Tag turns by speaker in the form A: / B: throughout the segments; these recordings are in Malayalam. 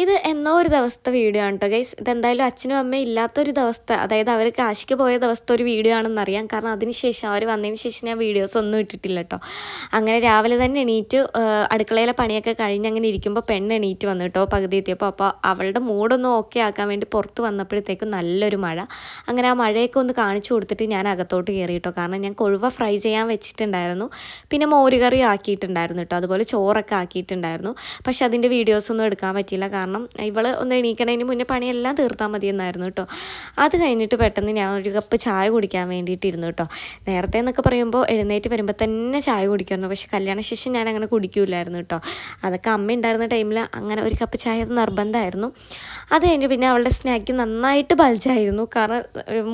A: ഇത് എന്നോ ഒരു ദിവസത്തെ വീഡിയോ ആണ് കേട്ടോ ഗൈസ്. ഇതെന്തായാലും അച്ഛനും അമ്മയും ഇല്ലാത്തൊരു ദിവസത്തെ, അതായത് അവർ കാശിക്ക് പോയ ദിവസത്തെ ഒരു വീഡിയോ ആണെന്നറിയാം. കാരണം അതിനുശേഷം അവർ വന്നതിന് ശേഷം ഞാൻ വീഡിയോസ് ഒന്നും ഇട്ടിട്ടില്ല കേട്ടോ. അങ്ങനെ രാവിലെ തന്നെ എണീറ്റ് അടുക്കളയിലെ പണിയൊക്കെ കഴിഞ്ഞ് അങ്ങനെ ഇരിക്കുമ്പോൾ പെണ്ണ് എണീറ്റ് വന്നു കേട്ടോ പകുതി എത്തിയപ്പോൾ. അപ്പോൾ അവളുടെ മൂഡൊന്നും ഓക്കെ ആക്കാൻ വേണ്ടി പുറത്ത് വന്നപ്പോഴത്തേക്കും നല്ലൊരു മഴ. അങ്ങനെ ആ മഴയൊക്കെ ഒന്ന് കാണിച്ചു കൊടുത്തിട്ട് ഞാൻ അകത്തോട്ട് കയറി കേട്ടോ. കാരണം ഞാൻ കൊഴുവ ഫ്രൈ ചെയ്യാൻ വെച്ചിട്ടുണ്ടായിരുന്നു, പിന്നെ മോരുകറി ആക്കിയിട്ടുണ്ടായിരുന്നു കേട്ടോ, അതുപോലെ ചോറൊക്കെ ആക്കിയിട്ടുണ്ടായിരുന്നു. പക്ഷെ അതിൻ്റെ വീഡിയോസൊന്നും എടുക്കാൻ പറ്റിയില്ല. കാരണം ഇവൾ ഒന്ന് എണീക്കണതിന് മുന്നേ പണിയെല്ലാം തീർത്താൽ മതിയെന്നായിരുന്നു കേട്ടോ. അത് കഴിഞ്ഞിട്ട് പെട്ടെന്ന് ഞാൻ ഒരു കപ്പ് ചായ കുടിക്കാൻ വേണ്ടിയിട്ടിരുന്നു കേട്ടോ. നേരത്തെ എന്നൊക്കെ പറയുമ്പോൾ എഴുന്നേറ്റ് വരുമ്പോൾ തന്നെ ചായ കുടിക്കുമായിരുന്നു. പക്ഷെ കല്യാണശേഷം ഞാൻ അങ്ങനെ കുടിക്കില്ലായിരുന്നു കേട്ടോ. അതൊക്കെ അമ്മ ഉണ്ടായിരുന്ന ടൈമിൽ അങ്ങനെ ഒരു കപ്പ് ചായ നിർബന്ധമായിരുന്നു. അത് കഴിഞ്ഞ് പിന്നെ അവളുടെ സ്നാക്ക് നന്നായിട്ട് ബൾജായിരുന്നു. കാരണം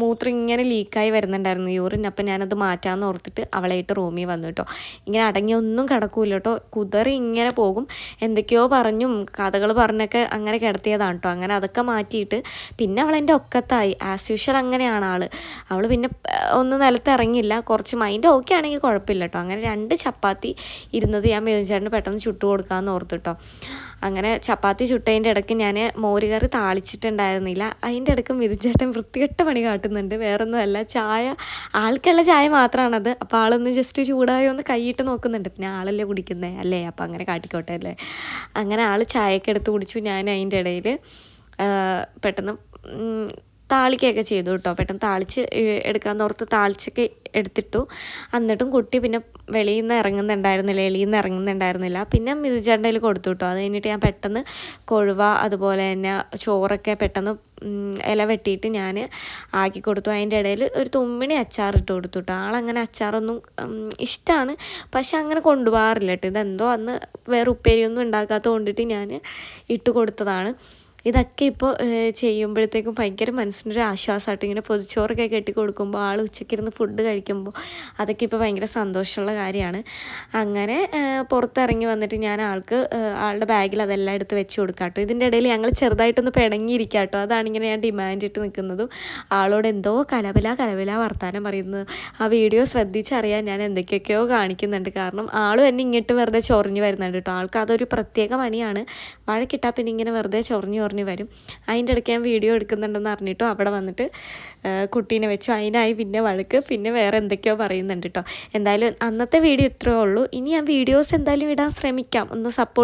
A: മൂത്രം ഇങ്ങനെ ലീക്കായി വരുന്നുണ്ടായിരുന്നു, യൂറിൻ. അപ്പം ഞാനത് മാറ്റാമെന്ന് ഓർത്തിട്ട് അവളായിട്ട് റൂമിൽ വന്നു കേട്ടോ. ഇങ്ങനെ അടങ്ങി ഒന്നും കിടക്കൂല കേട്ടോ, കുതറി ഇങ്ങനെ പോകും. എന്തൊക്കെയോ പറഞ്ഞും കഥകൾ പറഞ്ഞൊക്കെ അങ്ങനെ കിടത്തിയതാണ് കേട്ടോ. അങ്ങനെ അതൊക്കെ മാറ്റിയിട്ട് പിന്നെ അവൾ എൻ്റെ ഒക്കത്തായി. ആസ് യൂഷ്വൽ അങ്ങനെയാണ് അവൾ പിന്നെ ഒന്ന് നിലത്ത് ഇറങ്ങില്ല. കുറച്ച് മൈൻഡ് ഓക്കെ ആണെങ്കിൽ കുഴപ്പമില്ല കേട്ടോ. അങ്ങനെ 2 ചപ്പാത്തി ഇരുന്നത് ഞാൻ മേടിച്ചേട്ടന് പെട്ടെന്ന് ചുട്ടു കൊടുക്കാമെന്ന് ഓർത്തു കേട്ടോ. അങ്ങനെ ചപ്പാത്തി ചുട്ടതിൻ്റെ ഇടയ്ക്ക് ഞാൻ മോരുകറി താളിച്ചിട്ടുണ്ടായിരുന്നില്ല. അതിൻ്റെ ഇടയ്ക്ക് മിഥുൻചേട്ടൻ വൃത്തികെട്ട പണി കാട്ടുന്നുണ്ട്. വേറൊന്നുമല്ല, ചായ ആൾക്കുള്ള ചായ മാത്രമാണത്. അപ്പോൾ ആളൊന്ന് ജസ്റ്റ് ചൂടായോ ഒന്ന് കൈയിട്ട് നോക്കുന്നുണ്ട്. പിന്നെ ആളല്ലേ കുടിക്കുന്നത് അല്ലേ, അപ്പോൾ അങ്ങനെ കാട്ടിക്കോട്ടെ അല്ലേ. അങ്ങനെ ആൾ ചായയൊക്കെ എടുത്ത് കുടിച്ചു. ഞാൻ അതിൻ്റെ ഇടയിൽ പെട്ടെന്ന് താളിക്കുകയൊക്കെ ചെയ്തു കേട്ടോ. പെട്ടെന്ന് താളിച്ച് എടുക്കാമെന്ന് ഓർത്ത് താളിച്ചൊക്കെ എടുത്തിട്ടു. എന്നിട്ടും കുട്ടി പിന്നെ വെളിയിൽ നിന്ന് ഇറങ്ങുന്നുണ്ടായിരുന്നില്ല. പിന്നെ മിഥുൻചേട്ടൻ്റെ കയ്യിൽ കൊടുത്തു കേട്ടോ. അത് കഴിഞ്ഞിട്ട് ഞാൻ പെട്ടെന്ന് കൊഴുവ അതുപോലെ തന്നെ ചോറൊക്കെ പെട്ടെന്ന് ഇല വെട്ടിയിട്ട് ഞാൻ ആക്കി കൊടുത്തു. അതിൻ്റെ ഇടയിൽ ഒരു തുമ്മിണി അച്ചാർ ഇട്ട് കൊടുത്തു കേട്ടോ. ആളങ്ങനെ അച്ചാറൊന്നും ഇഷ്ടമാണ്, പക്ഷെ അങ്ങനെ കൊണ്ടുപോകാറില്ല കേട്ടോ. ഇതെന്തോ അന്ന് വേറെ ഉപ്പേരിയൊന്നും ഉണ്ടാക്കാത്തത് കൊണ്ടിട്ട് ഞാൻ ഇട്ട് കൊടുത്തതാണ്. ഇതൊക്കെ ഇപ്പോൾ ചെയ്യുമ്പോഴത്തേക്കും ഭയങ്കര മനസ്സിനൊരു ആശ്വാസമായിട്ട്. ഇങ്ങനെ പൊതിച്ചോറൊക്കെ കെട്ടി കൊടുക്കുമ്പോൾ ആൾ ഉച്ചയ്ക്കിരുന്ന് ഫുഡ് കഴിക്കുമ്പോൾ അതൊക്കെ ഇപ്പോൾ ഭയങ്കര സന്തോഷമുള്ള കാര്യമാണ്. അങ്ങനെ പുറത്തിറങ്ങി വന്നിട്ട് ഞാൻ ആളുടെ ബാഗിൽ അതെല്ലാം എടുത്ത് വെച്ച് കൊടുക്കാം കേട്ടോ. ഇതിൻ്റെ ഇടയിൽ ഞങ്ങൾ ചെറുതായിട്ടൊന്ന് പിണങ്ങിയിരിക്കാം കേട്ടോ. അതാണിങ്ങനെ ഞാൻ ഡിമാൻഡ് ഇട്ട് നിൽക്കുന്നതും ആളോട് എന്തോ കലബല വർത്താനം പറയുന്നത്. ആ വീഡിയോ ശ്രദ്ധിച്ചറിയാൻ ഞാൻ എന്തൊക്കെയൊക്കെയോ കാണിക്കുന്നുണ്ട്. കാരണം ആളും എന്നെ ഇങ്ങോട്ട് വെറുതെ ചൊറിഞ്ഞ് വരുന്നുണ്ട് കേട്ടോ. ആൾക്ക് അതൊരു പ്രത്യേക പണിയാണ്. മഴ കിട്ടാൻ പിന്നെ ഇങ്ങനെ വെറുതെ ചൊറിഞ്ഞ് വരും. അതിൻ്റെ ഇടയ്ക്ക് ഞാൻ വീഡിയോ എടുക്കുന്നുണ്ടെന്ന് അറിഞ്ഞിട്ടോ അവിടെ വന്നിട്ട് കുട്ടീനെ വെച്ചു. അതിനായി പിന്നെ വഴക്ക്, പിന്നെ വേറെ എന്തൊക്കെയോ പറയുന്നുണ്ട് കേട്ടോ. എന്തായാലും അന്നത്തെ വീഡിയോ ഇത്രയേ ഉള്ളൂ. ഇനി ഞാൻ വീഡിയോസ് എന്തായാലും ഇടാൻ ശ്രമിക്കാം. ഒന്ന് സപ്പോർട്ട്